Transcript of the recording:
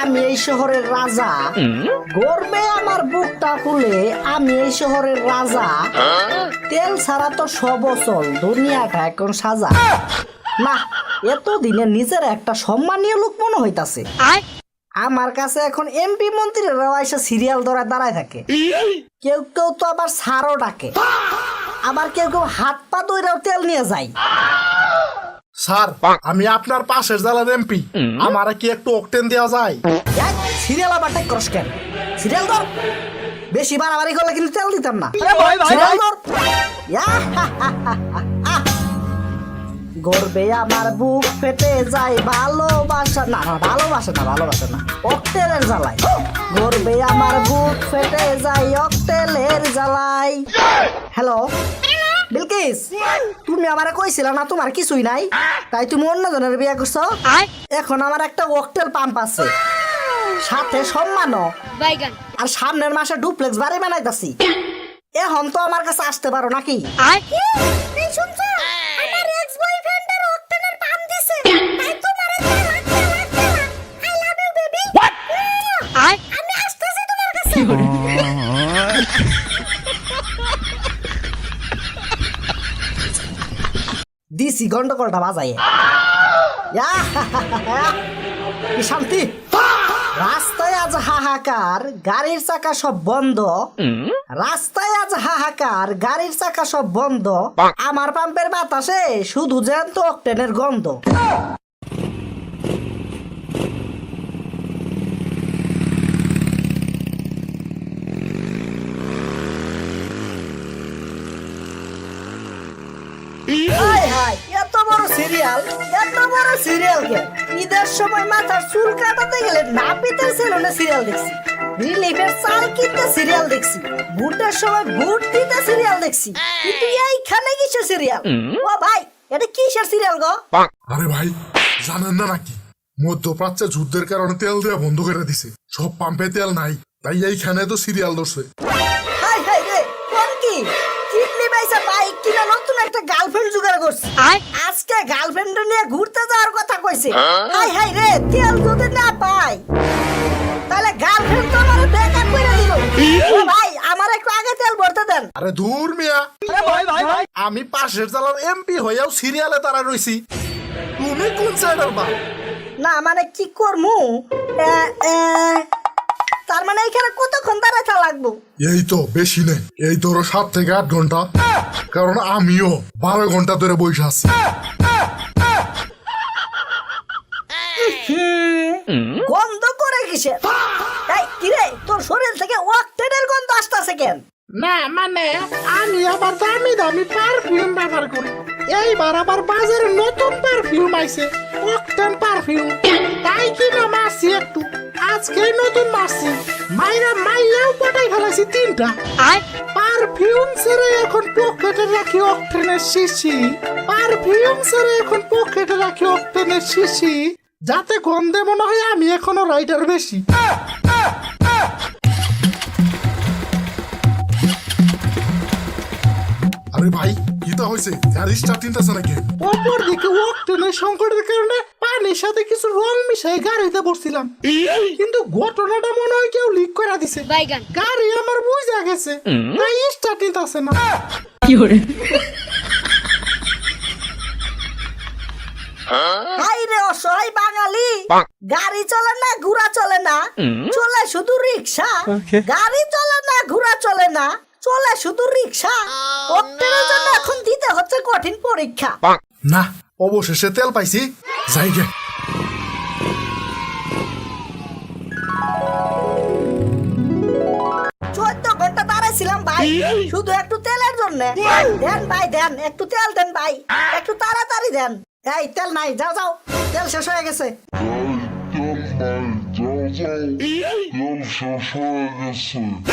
আমি এই শহরের রাজা, গর্বে আমার বুকটা ফুলে আমি এই শহরের রাজা, তেল ছাড়া তো সব অচল, দুনিয়াটা এখন সাজা। না, এতদিনে নিজের একটা সম্মানীয় লোক মনে হইতাছে। আমার কাছে এখন এমপি মন্ত্রীরাও এসে সিরিয়াল ধরে দাঁড়ায় থাকে। কেউ কেউ তো আবার সারও ডাকে, আবার কেউ কেউ হাত পা দইরাও তেল নিয়ে যায়। স্যার, আমি আপনার পাশের জেলার এমপি, আমারে কি একটু অকটেন দেওয়া যায়? সিরিয়াল আবার টাইক করস কেন? সিরিয়াল ধর, বেশি বাড়াবাড়ি করলে কিন্তু তেল দিতাম না। সিরিয়াল ধর। গর্বে আমার বুক ফেটে যায়, ভালোবাসা না, ভালোবাসা না, অকটেলের জ্বালায়। গর্বে আমার বুক ফেটে যায় অকটেলের জ্বালায়। হ্যালো বিলকিস, তুমি আমারে কইছিলা না তোমার কিছুই নাই, তাই তুমি অন্য জনের বিয়ে করছো? এখন আমার একটা অকটেল পাম্প আছে, সাথে সম্মানও, আর সামনের মাসে ডুপ্লেক্স বাড়ি বানাইতাছি। এখন তো আমার কাছে আসতে পারো নাকি? দিছি গন্ডগোলটা বাজায়। কি শান্তি! রাস্তায় আজ হাহাকার, গাড়ির চাকা সব বন্ধ। রাস্তায় আজ হাহাকার, গাড়ির চাকা সব বন্ধ। আমার পাম্পের বাতাসে শুধু জ্যান্ত অকটেনের গন্ধ। এত বড় সিরিয়াল কে? ঈদের সময় মাথার চুল কাটাতে গেলে নাপিতের সেলুনে সিরিয়াল দেখছি, রিলিফের চাল কিনতে সিরিয়াল দেখছি, ভোটের সময় ভোট দিতে সিরিয়াল দেখছি, কিন্তু এইখানে কিসের সিরিয়াল? ও ভাই, এটা কিসের সিরিয়াল গো? আরে ভাই, জানেন না নাকি মধ্যপ্রাচ্যে যুদ্ধের কারণে তেল দেওয়া বন্ধ করে দিছে, সব পাম্পে তেল নাই, তাই এইখানে তো সিরিয়াল ধরছে। হাই হাই রে, কোন কি কিডনি বাইসা বাইক কিনা নতুন একটা গার্লফ্রেন্ড জোগাড় করছে, আজকে গার্লফ্রেন্ড নিয়ে ঘুরতে যাওয়ার কথা কইছে। হাই হাই রে, তেল যদি না পাই তাহলে গার্লফ্রেন্ড তো আমারে ব্রেকআপ করে দিল। ও ভাই, আমার একটু আগে তেল ভরতে দেন। আরে দূর মিয়া, আমি পাশের জেলার এমপি হইয়াও সিরিয়ালে তারা রইছি, তুমি কোন সাইডার বা? না মানে কি করমু, তার মানে এখানে কতক্ষণ দাঁড়াতে লাগবো? এই তো বেশি নেই, এই ধরো 7 থেকে 8 ঘন্টা, কারণ আমিও 12 ঘন্টা ধরে বসে আছি। গন্ধ করে কিসের? এই কিরে, তোর শরীর থেকে অকটেনের গন্ধ আসতেছে কেন? না মানে আমি আবার দামি দামি পারফিউম ব্যবহার করি, এইবার আবার বাজারে নতুন পারফিউম আইছে, অকটেন পারফিউম, তাই কিনা মারছি একটু, আজকেই নতুন মারছি, মাইয়াও পটাই ফেলাইছি 3টা। পারফিউম ছেড়ে এখন পকেটে রাখি অকটেনের শিশি, পারফিউম ছেড়ে এখন পকেটে রাখি অকটেনের শিশি, যাতে গন্ধে মনে হয় আমি এখনো রাইডার বেশি। আরে ভাই, কিটা হইছে? গাড়ি স্টার্টিং আছে নাকি? অপর দিকে অকটেনের সংকটের কারণে পানির সাথে কিছু রং মিশাই গাড়িতে বসছিলাম, কিন্তু ঘটনাটা মনে হয় কেউ লিক করে দিছে, গাড়ি আমার বুঝা গেছে, তাই স্টার্টিং আছে না। হাই রে অসহায় বাঙালি, গাড়ি চলে না, ঘোড়া চলে না, চলে শুধু রিক্সা। গাড়ি চলে না, ঘোড়া চলে না, চলে শুধু রিক্সা। অকটেনের জন্য এখন দিতে হচ্ছে কঠিন পরীক্ষা। না, অবশেষে তেল পাইছি, যাই গে। ঘন্টা দাঁড়াইছিলাম ভাই, শুধু একটু তেলের জন্য। দেন ভাই দেন, একটু তেল দেন ভাই, একটু তাড়াতাড়ি দেন। এই তেল নাই, যাও যাও, তেল শেষ হয়ে গেছে। Yol şaşa gitsin.